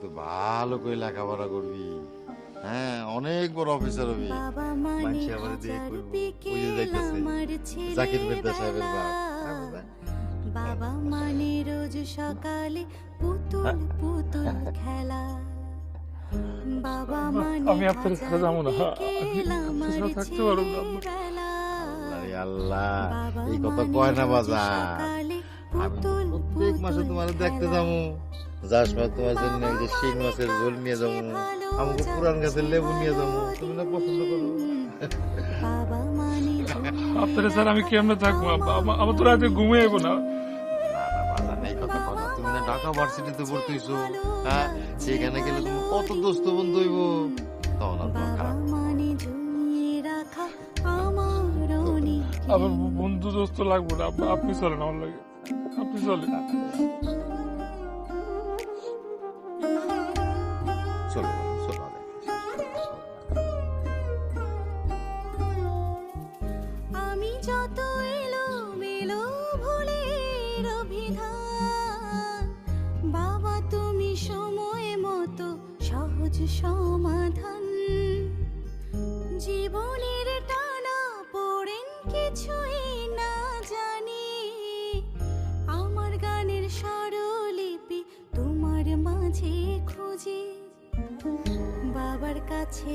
তো ভালো করে লেখাপড়া করবি, হ্যাঁ অনেক বড় অফিসার হবি। মানুষ আবার দিয়ে করবো, ওই যে দেখতেছে জাকির মির্জা সাহেবের বাপ। বাবা মানে রোজ সকালে পুতুল পুতুল খেলা, বাবা মানে আমি আপনার সাথে যাবো না, আমি আপনার সাথে থাকতে পারবো না আম্মা। আরে আল্লাহ, এই কথা কয় না বাজার। আমি প্রত্যেক মাসে তোমার দেখতে যাবো, যার সময় তোমার জন্য এই যে শিং মাছের ঝোল নিয়ে যাবো, আমাকে পুরান গাছের লেবু নিয়ে যাবো, তুমি না পছন্দ করো। আপনার স্যার আমি কেমনে থাকবো আব্বা? আমার তো রাতে ঘুমিয়ে যাবো না। এই কথা কয় না, তুমি না ঢাকা ভার্সিটিতে ভর্তি হইছো, হ্যাঁ সেখানে গেলে তুমি কত দোস্ত বন্ধু হইব, তখন আর তোমার খারাপ আমার বন্ধু দোস্ত লাগবো না আব্বা, আপনি চলেন আমার লাগে, আপনি চলেন। চলো চলো। আমি যত এলো মেলো ভুলের অভিধান, বাবা তুমি সময় মতো সহজ সমাধান, জীবনের টানা পড়েন কিছুই না জানি, আমার গানের স্বরলিপি তোমার মাঝে খুঁজি, বাবার কাছে